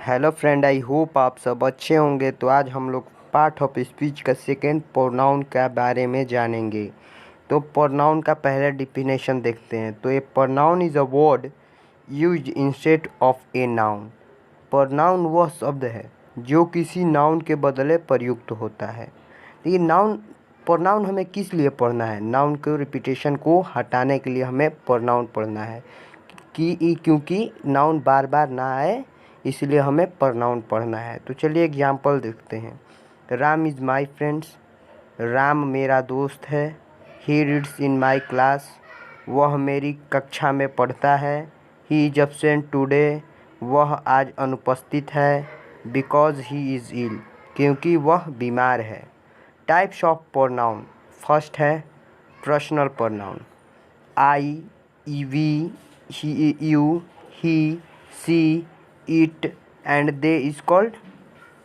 Hello friend, I hope आप सब अच्छे होंगे। तो आज हम लोग पार्ट ऑफ स्पीच का सेकेंड प्रोनाउन के बारे में जानेंगे। तो प्रोनाउन का पहले डिफिनेशन देखते हैं। तो a pronoun is a word used instead of a noun. Pronoun वह शब्द है जो किसी नाउन के बदले प्रयुक्त होता है। ये प्रोनाउन हमें किस लिए पढ़ना है? नाउन के रिपीटेशन को हटाने के लिए हमें प्रोनाउन पढ़ना है क्योंकि नाउन बार बार ना आए, इसलिए हमें प्रोनाउन पढ़ना है। तो चलिए एग्जाम्पल देखते हैं। Ram is my friends, Ram मेरा दोस्त है। He reads in my class, वह मेरी कक्षा में पढ़ता है। ही इज एब्सेंट टुडे, वह आज अनुपस्थित है। बिकॉज ही इज़ इल, क्योंकि वह बीमार है। टाइप्स ऑफ प्रोनाउन, फर्स्ट है personal pronoun. I, we, you, he, she, it and they is called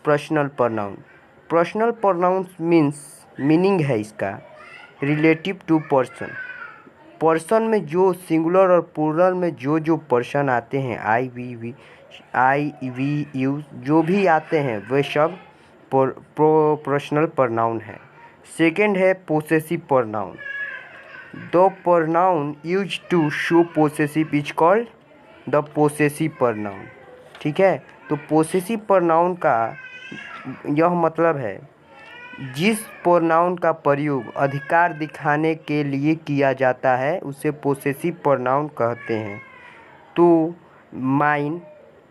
personal pronoun. Personal pronouns meaning है इसका रिलेटिव टू पर्सन। पर्सन में जो सिंगुलर और प्लूरल में जो पर्सन आते हैं, आई वी यू जो भी आते हैं वे सब पर्सनल प्रोनाउन है। सेकेंड है possessive pronoun. The pronoun use to show possessive is called the possessive pronoun. ठीक है, तो पोसेसिव प्रोनाउन का यह मतलब है जिस प्रोनाउन का प्रयोग अधिकार दिखाने के लिए किया जाता है उसे पोसेसिव प्रोनाउन कहते हैं। तो mine,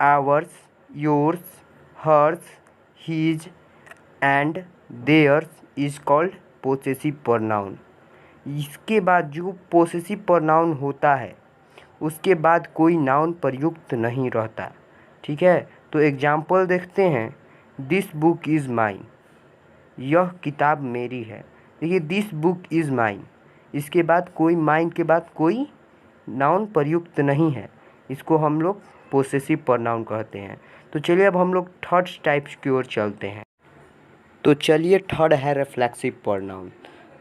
ours, yours, hers, his and theirs is called possessive pronoun. इसके बाद जो पोसेसिव प्रोनाउन होता है उसके बाद कोई नाउन प्रयुक्त नहीं रहता। ठीक है, तो एग्जाम्पल देखते हैं। दिस बुक इज़ माइन, यह किताब मेरी है। देखिए, दिस बुक इज़ माइन, इसके बाद कोई माइन के बाद कोई नाउन प्रयुक्त नहीं है, इसको हम लोग पोसेसिव प्रोनाउन कहते हैं। तो चलिए अब हम लोग थर्ड टाइप्स की ओर चलते हैं। तो चलिए थर्ड है रिफ्लेक्सिव प्रोनाउन।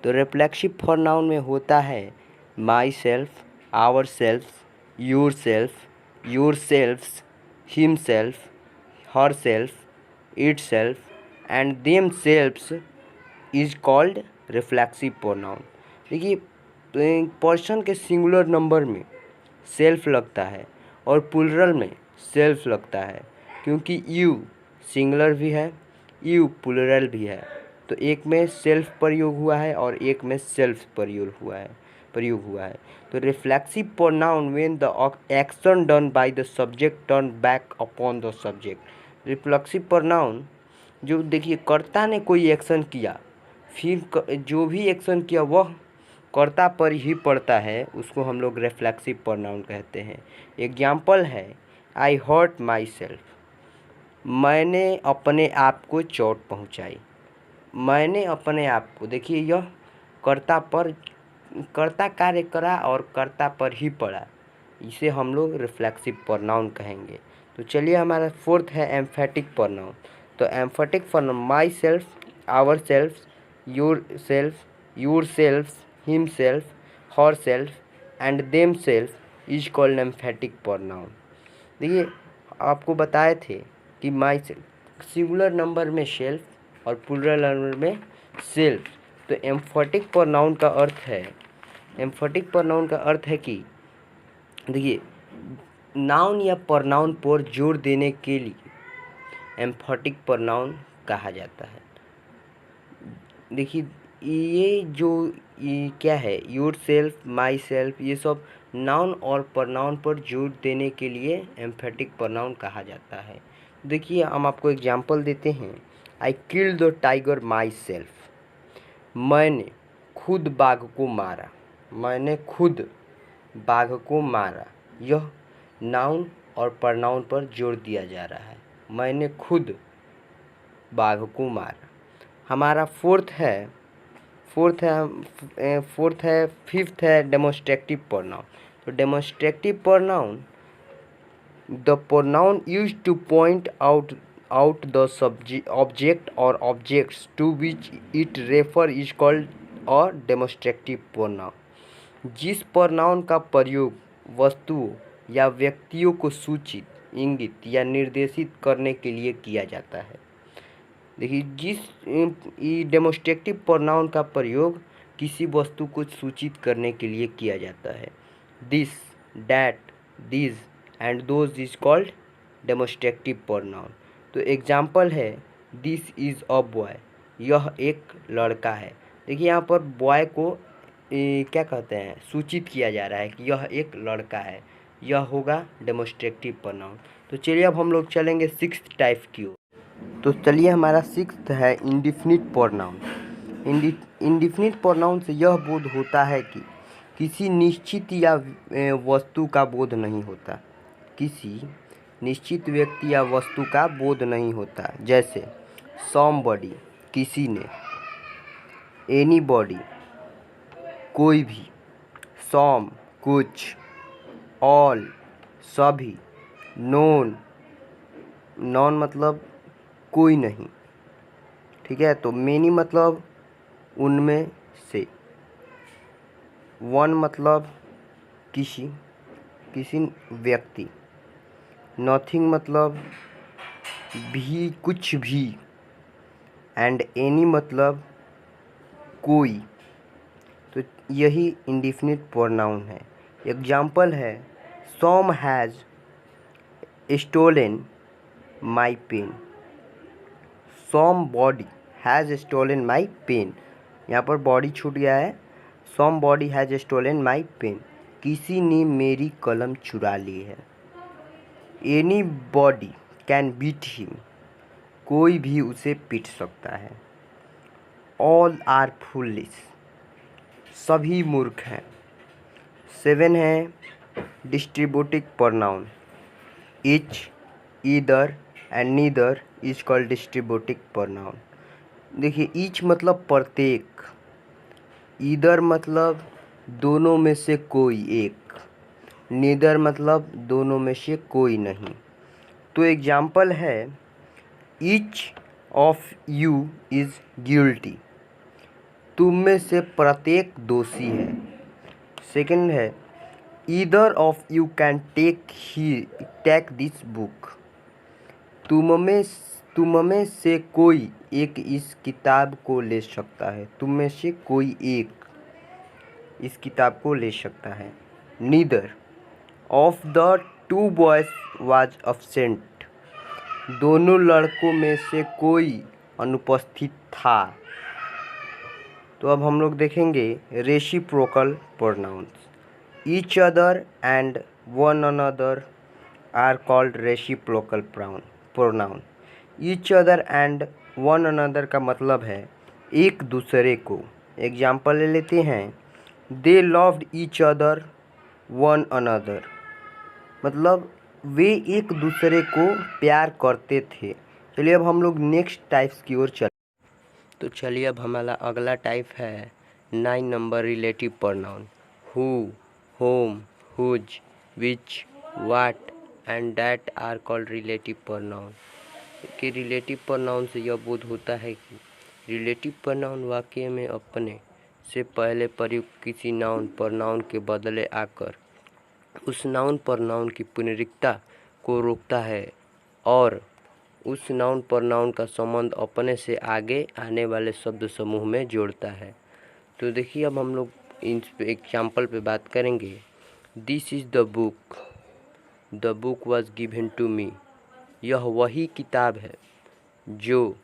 तो रिफ्लेक्सिव प्रोनाउन में होता है myself, ourself, yourself, yourselves, himself, herself, itself and themselves is called reflexive pronoun। देखिए, पर्सन के सिंगुलर नंबर में सेल्फ लगता है और प्लूरल में सेल्फ लगता है, क्योंकि यू सिंगुलर भी है, यू प्लूरल भी है। तो एक में सेल्फ प्रयोग हुआ है और एक में सेल्फ प्रयोग हुआ है। तो reflexive pronoun when the action done by the subject turn back upon the subject. Reflexive pronoun जो देखिए कर्ता ने कोई एक्शन किया, फिर जो भी एक्शन किया वह कर्ता पर ही पड़ता है, उसको हम लोग रिफ्लेक्सिव प्रोनाउन कहते हैं। एग्जाम्पल है आई हर्ट माई सेल्फ, मैंने अपने आप को चोट पहुंचाई। मैंने अपने आप को, देखिए यह कर्ता कार्य करा और कर्ता पर ही पड़ा, इसे हम लोग रिफ्लेक्सिव प्रोनाउन कहेंगे। तो चलिए हमारा फोर्थ है एम्फेटिक प्रोनाउन। तो emphatic pronoun myself, ourself, yourself, yourself, himself, herself and themself is called emphatic pronoun. देखिए, आपको बताए थे कि माई सेल्फ सिंगुलर नंबर में सेल्फ और प्लूरल नंबर में सेल्फ। तो एम्फेटिक प्रोनाउन का अर्थ है कि देखिए, नाउन या प्रोनाउन पर जोर देने के लिए एम्फेटिक प्रोनाउन कहा जाता है। देखिए, ये क्या है, योर सेल्फ, माई सेल्फ, ये सब नाउन और प्रोनाउन पर जोर देने के लिए एम्फेटिक प्रोनाउन कहा जाता है। देखिए, हम आपको एग्जांपल देते हैं। I killed the tiger my self, मैंने खुद बाघ को मारा। मैंने खुद बाघ को मारा, यह नाउन और प्रोनाउन पर जोर दिया जा रहा है। मैंने खुद बाघ को मारा। हमारा फिफ्थ है डेमोस्ट्रेटिव प्रोनाउन। तो demonstrative pronoun the pronoun used to point out the object और objects to which it refer is called a demonstrative pronoun. जिस प्रोनाउन का प्रयोग वस्तुओं या व्यक्तियों को सूचित इंगित या निर्देशित करने के लिए किया जाता है। देखिए, जिस डेमोस्ट्रेटिव प्रोनाउन का प्रयोग किसी वस्तु को सूचित करने के लिए किया जाता है। This, that, this and those is called demonstrative pronoun. तो एग्जाम्पल है दिस इज़ अ बॉय, यह एक लड़का है। देखिए यहाँ पर बॉय को क्या कहते हैं, सूचित किया जा रहा है कि यह एक लड़का है, यह होगा डेमोस्ट्रेटिव प्रोनाउन। तो चलिए अब हम लोग चलेंगे सिक्स्थ टाइप की ओर। तो चलिए हमारा सिक्स्थ है इंडिफिनिट प्रोनाउन। इंडिफिनिट प्रोनाउन से यह बोध होता है कि किसी निश्चित या वस्तु का बोध नहीं होता, किसी निश्चित व्यक्ति या वस्तु का बोध नहीं होता। जैसे समबडी, किसी ने, एनीबॉडी, कोई भी, सम, कुछ, ऑल, सभी, नोन, नॉन मतलब कोई नहीं, ठीक है। तो मेनी मतलब उनमें से, वन मतलब किसी व्यक्ति, नथिंग मतलब भी, कुछ भी, एंड एनी मतलब कोई। तो यही इंडिफिनिट प्रोनाउन है। एग्जाम्पल है some has stolen my pen, somebody has stolen my pen, यहाँ पर बॉडी छूट गया है। Somebody has stolen my pen, किसी ने मेरी कलम चुरा ली है। Anybody can beat him, कोई भी उसे पीट सकता है। ऑल आर फुलिश, सभी मूर्ख हैं। 7 है distributive pronoun. Each, either and neither is called distributive pronoun. देखिए, ईच मतलब प्रत्येक, ईदर मतलब दोनों में से कोई एक, नीदर मतलब दोनों में से कोई नहीं। तो एग्जाम्पल है each of you is guilty, तुम में से प्रत्येक दोषी है। सेकंड है either of you can take this book, तुम में से कोई एक इस किताब को ले सकता है, तुम में से कोई एक इस किताब को ले सकता है। Neither of the two boys was absent, दोनों लड़कों में से कोई अनुपस्थित था। तो अब हम लोग देखेंगे reciprocal pronouns. Each other and one another are called reciprocal pronoun. Each other and one another का मतलब है एक दूसरे को। एग्जाम्पल ले लेते हैं they loved each other one another, मतलब वे एक दूसरे को प्यार करते थे। चलिए अब हम लोग नेक्स्ट टाइप्स की ओर चल। तो चलिए अब हमारा अगला टाइप है 9 number relative pronoun. Who, whom, whose, which, what and that are called relative pronoun. कि रिलेटिव प्रोनाउन से यह बोध होता है कि रिलेटिव प्रोनाउन वाक्य में अपने से पहले प्रयुक्त किसी नाउन प्रोनाउन के बदले आकर उस नाउन प्रोनाउन की पुनरुक्ति को रोकता है और उस नाउन प्रोनाउन का संबंध अपने से आगे आने वाले शब्द समूह में जोड़ता है। तो देखिए अब हम लोग इन एग्जाम्पल पे बात करेंगे। This is the book was given to me, यह वही किताब है जो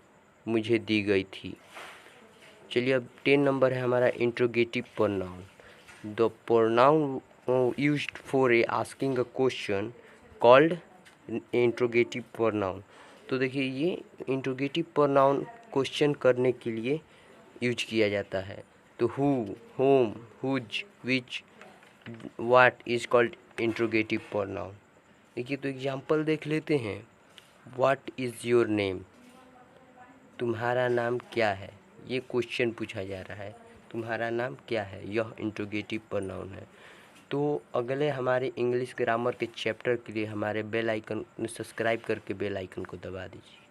मुझे दी गई थी। चलिए अब 10 नंबर है हमारा interrogative pronoun. The pronoun used for asking a question called interrogative pronoun. तो देखिए ये इंट्रोगेटिव प्रोनाउन क्वेश्चन करने के लिए यूज किया जाता है। तो who, whom, whose, which, what is called interrogative pronoun. देखिए तो एग्जाम्पल देख लेते हैं। व्हाट इज़ योर नेम, तुम्हारा नाम क्या है। ये क्वेश्चन पूछा जा रहा है, तुम्हारा नाम क्या है, यह इंट्रोगेटिव प्रोनाउन है। तो अगले हमारे इंग्लिश ग्रामर के चैप्टर के लिए हमारे बेल आइकन सब्सक्राइब करके बेल आइकन को दबा दीजिए।